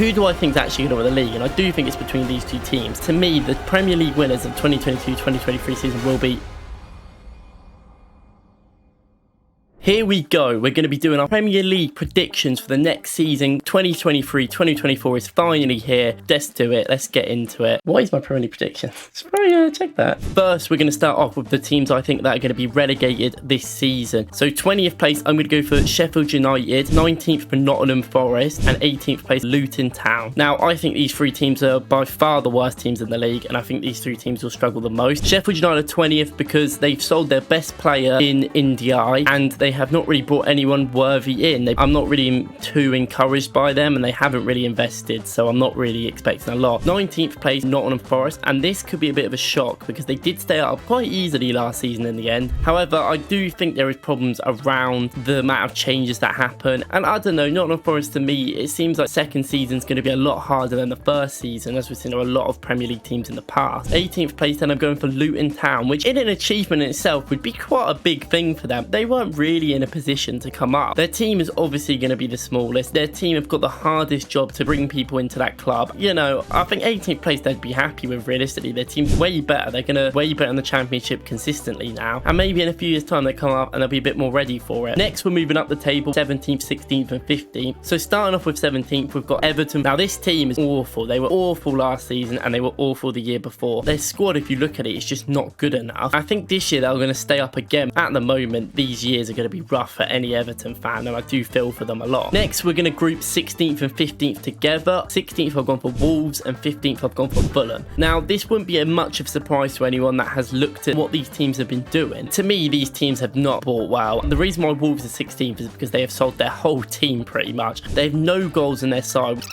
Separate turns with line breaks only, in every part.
who do I think is actually going to win the league? And I do think it's between these two teams. To me, the Premier League winners of 2022-2023 season will be... Here we go. We're going to be doing our Premier League predictions for the next season. 2023-2024 is finally here. Let's do it. Let's get into it. What is my Premier League prediction? It's probably check that. First, we're going to start off with the teams I think that are going to be relegated this season. So 20th place, I'm going to go for Sheffield United, 19th for Nottingham Forest, and 18th place Luton Town. Now, I think these three teams are by far the worst teams in the league, and I think these three teams will struggle the most. Sheffield United 20th because they've sold their best player in Ndiaye, and they have not really brought anyone worthy in. I'm not really too encouraged by them, and they haven't really invested, so I'm not really expecting a lot. 19th place Nottingham Forest, and this could be a bit of a shock because they did stay up quite easily last season in the end. However, I do think there is problems around the amount of changes that happen, and I don't know, Nottingham Forest to me, it seems like second season is going to be a lot harder than the first season, as we've seen a lot of Premier League teams in the past. 18th place, then I'm going for Luton Town, which in an achievement in itself would be quite a big thing for them. They weren't really in a position to come up. Their team is obviously going to be the smallest. Their team have got the hardest job to bring people into that club. You know, I think 18th place they'd be happy with realistically. Their team's way better. They're going to way better in the Championship consistently now. And maybe in a few years' time they come up and they'll be a bit more ready for it. Next, we're moving up the table, 17th, 16th and 15th. So starting off with 17th, we've got Everton. Now this team is awful. They were awful last season and they were awful the year before. Their squad, if you look at it, is just not good enough. I think this year they're going to stay up again. At the moment, these years are going to be rough for any Everton fan, and I do feel for them a lot. Next, we're going to group 16th and 15th together. 16th I've gone for Wolves and 15th I've gone for Fulham. Now this wouldn't be much of a surprise to anyone that has looked at what these teams have been doing. To me, these teams have not bought well. The reason why Wolves are 16th is because they have sold their whole team pretty much. They have no goals in their side.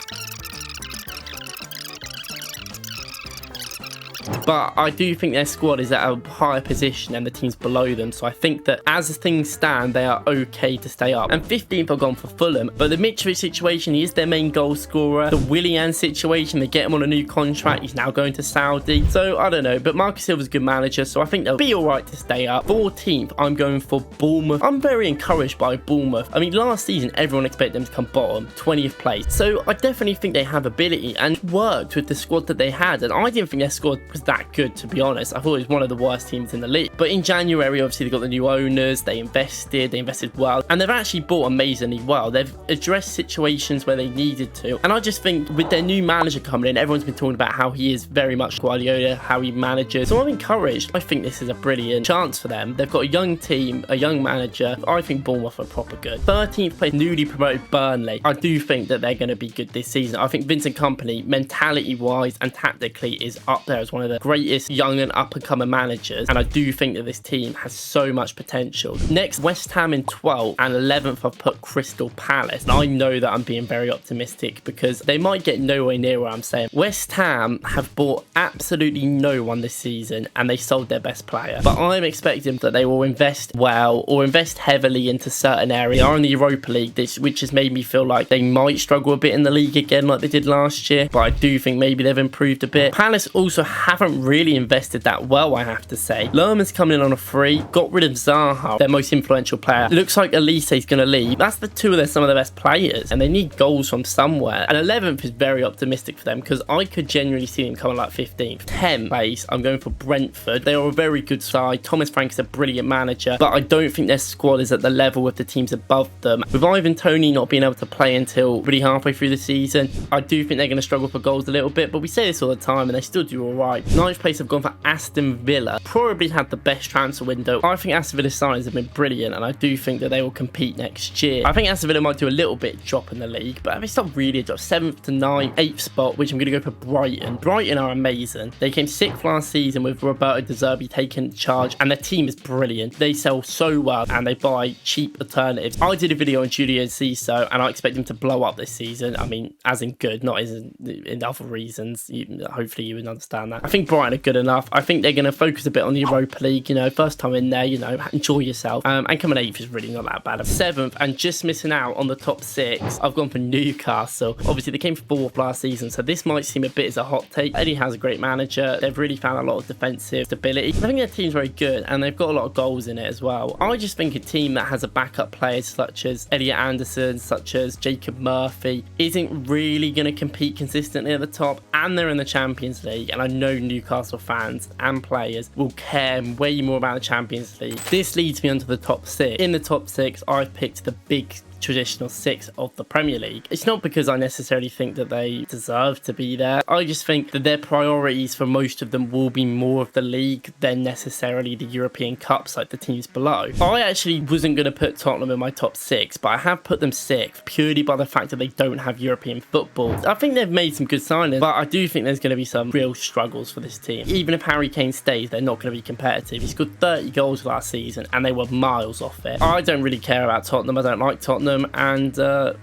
But I do think their squad is at a higher position than the teams below them. So I think that as things stand, they are okay to stay up. And 15th I've gone for Fulham. But the Mitrovic situation, he is their main goal scorer. The Willian situation, they get him on a new contract. He's now going to Saudi. So I don't know. But Marcus Silva's a good manager. So I think they'll be all right to stay up. 14th, I'm going for Bournemouth. I'm very encouraged by Bournemouth. I mean, last season, everyone expected them to come bottom, 20th place. So I definitely think they have ability and worked with the squad that they had. And I didn't think their squad was that good, to be honest. I thought it was one of the worst teams in the league. But in January, obviously, they got the new owners. They invested well, and they've actually bought amazingly well. They've addressed situations where they needed to. And I just think with their new manager coming in, everyone's been talking about how he is very much Guardiola, how he manages. So I'm encouraged. I think this is a brilliant chance for them. They've got a young team, a young manager. I think Bournemouth are proper good. 13th place, newly promoted Burnley. I do think that they're going to be good this season. I think Vincent Kompany, mentality-wise and tactically, is up there as one of the greatest young and up-and-coming managers, and I do think that this team has so much potential. Next, West Ham in 12th, and 11th I've put Crystal Palace. And I know that I'm being very optimistic because they might get nowhere near where I'm saying. West Ham have bought absolutely no one this season, and they sold their best player. But I'm expecting that they will invest well or invest heavily into certain areas. They are in the Europa League, which has made me feel like they might struggle a bit in the league again like they did last year, but I do think maybe they've improved a bit. Palace also haven't really invested that well, I have to say. Lerman's coming in on a free, got rid of Zaha, their most influential player. It looks like Elise is going to leave. That's some of their best players, and they need goals from somewhere. And 11th is very optimistic for them because I could genuinely see them coming like 15th. 10th place, I'm going for Brentford. They are a very good side. Thomas Frank is a brilliant manager, but I don't think their squad is at the level of the teams above them. With Ivan Toney not being able to play until really halfway through the season, I do think they're going to struggle for goals a little bit, but we say this all the time and they still do all right. 9th place, I've gone for Aston Villa. Probably had the best transfer window. I think Aston Villa's signings have been brilliant, and I do think that they will compete next year. I think Aston Villa might do a little bit drop in the league, but it's not really a drop. 7th to 9th, 8th spot, which I'm going to go for Brighton. Brighton are amazing. They came 6th last season with Roberto De Zerbi taking charge, and their team is brilliant. They sell so well, and they buy cheap alternatives. I did a video on Julio Cesar, and I expect him to blow up this season. I mean, as in good, not as in other reasons. Hopefully you would understand that. I think Brighton are good enough. I think they're going to focus a bit on the Europa League, you know, first time in there, you know, enjoy yourself. And coming 8th is really not that bad. 7th, and just missing out on the top 6, I've gone for Newcastle. Obviously, they came 4th last season, so this might seem a bit as a hot take. Eddie has a great manager. They've really found a lot of defensive stability. I think their team's very good, and they've got a lot of goals in it as well. I just think a team that has a backup players such as Elliot Anderson, such as Jacob Murphy, isn't really going to compete consistently at the top, and they're in the Champions League, and I know Newcastle fans and players will care way more about the Champions League. This leads me onto the top 6. In the top 6, I've picked the big traditional 6 of the Premier League. It's not because I necessarily think that they deserve to be there. I just think that their priorities for most of them will be more of the league than necessarily the European Cups like the teams below. I actually wasn't going to put Tottenham in my top 6, but I have put them 6th purely by the fact that they don't have European football. I think they've made some good signings, but I do think there's going to be some real struggles for this team. Even if Harry Kane stays, they're not going to be competitive. He scored 30 goals last season and they were miles off it. I don't really care about Tottenham. I don't like Tottenham. And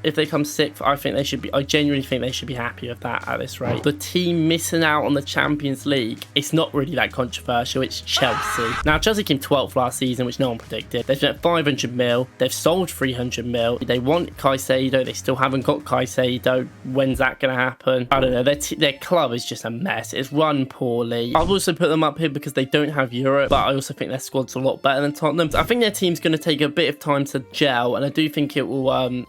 if they come 6th, I think they should be. I genuinely think they should be happy with that at this rate. The team missing out on the Champions League, it's not really that controversial. It's Chelsea. Now, Chelsea came 12th last season, which no one predicted. They've spent 500 mil. They've sold 300 mil. They want Caicedo. They still haven't got Caicedo. When's that going to happen? I don't know. Their club is just a mess. It's run poorly. I've also put them up here because they don't have Europe, but I also think their squad's a lot better than Tottenham. I think their team's going to take a bit of time to gel, and I do think it will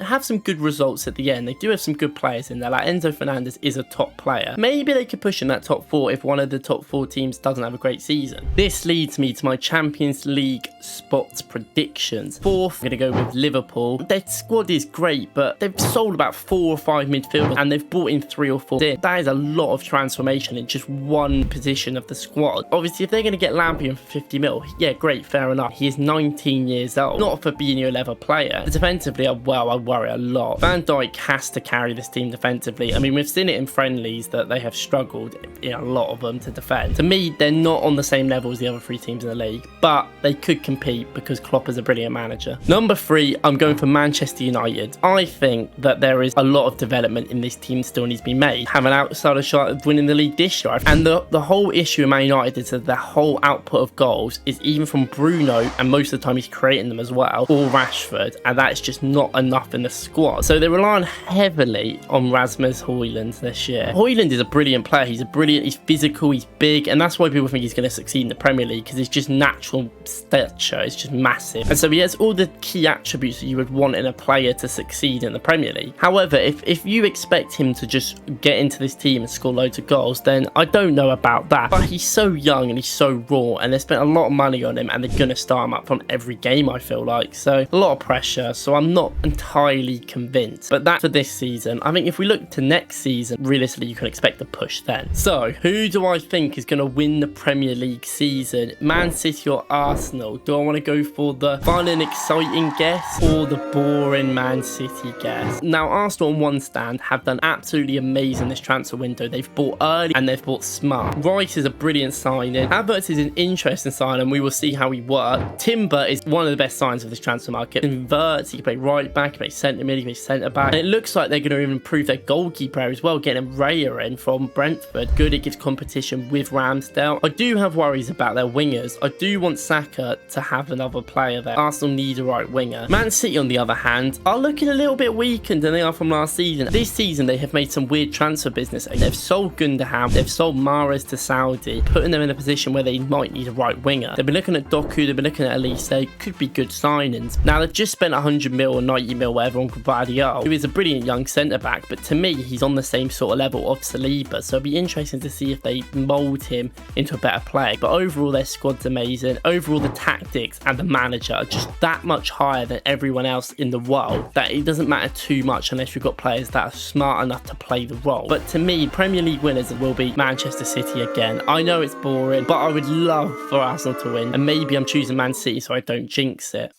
have some good results at the end. They do have some good players in there. Like Enzo Fernandez is a top player. Maybe they could push in that top 4 if one of the top 4 teams doesn't have a great season. This leads me to my Champions League spots predictions. 4th, I'm going to go with Liverpool. Their squad is great, but they've sold about 4 or 5 midfielders and they've brought in 3 or 4. That is a lot of transformation in just one position of the squad. Obviously, if they're going to get Lampion for 50 mil, yeah, great, fair enough. He is 19 years old. Not for being your level player. Defensively, well, I worry a lot. Van Dijk has to carry this team defensively. I mean, we've seen it in friendlies that they have struggled in a lot of them to defend. To me, they're not on the same level as the other 3 teams in the league, but they could compete because Klopp is a brilliant manager. Number 3, I'm going for Manchester United. I think that there is a lot of development in this team still needs to be made. Have an outsider shot of winning the league this year. And the whole issue in Man United is that their whole output of goals is even from Bruno, and most of the time he's creating them as well, or Rashford, and that's just not enough in the squad. So they're relying heavily on Rasmus Højlund this year. Højlund is a brilliant player. He's physical, he's big, and that's why people think he's going to succeed in the Premier League, because it's just natural stature. It's just massive. And so he has all the key attributes that you would want in a player to succeed in the Premier League. However, if you expect him to just get into this team and score loads of goals, then I don't know about that. But he's so young and he's so raw, and they spent a lot of money on him, and they're going to start him up from every game, I feel like. So a lot of pressure. So I'm not entirely convinced. But that's for this season. I think if we look to next season, realistically, you can expect a push then. So who do I think is going to win the Premier League season? Man City or Arsenal? Do I want to go for the fun and exciting guess, or the boring Man City guess? Now, Arsenal on one stand have done absolutely amazing this transfer window. They've bought early and they've bought smart. Rice is a brilliant signing. Havertz is an interesting signing. We will see how he works. Timber is one of the best signs of this transfer market. Inverts, he can play right back, he can play centre mid, he can play centre back. And it looks like they're going to improve their goalkeeper as well, getting Raya in from Brentford. Good, it gives competition with Ramsdale. I do have worries about their wingers. I do want Saka to have another player there. Arsenal need a right winger. Man City, on the other hand, are looking a little bit weakened than they are from last season. This season, they have made some weird transfer business. They've sold Gundogan, they've sold Mahrez to Saudi, putting them in a position where they might need a right winger. They've been looking at Doku, they've been looking at Elise. Could be good signings. Now, they've just spent 100 mil or 90 mil, whatever, on Gvardiol, who is a brilliant young centre-back, but to me, he's on the same sort of level of Saliba, so it'll be interesting to see if they mould him into a better player. But overall, their squad's amazing. Overall, the tactics and the manager are just that much higher than everyone else in the world that it doesn't matter too much unless you've got players that are smart enough to play the role. But to me, Premier League winners will be Manchester City again. I know it's boring, but I would love for Arsenal to win, and maybe I'm choosing Man City so I don't jinx it.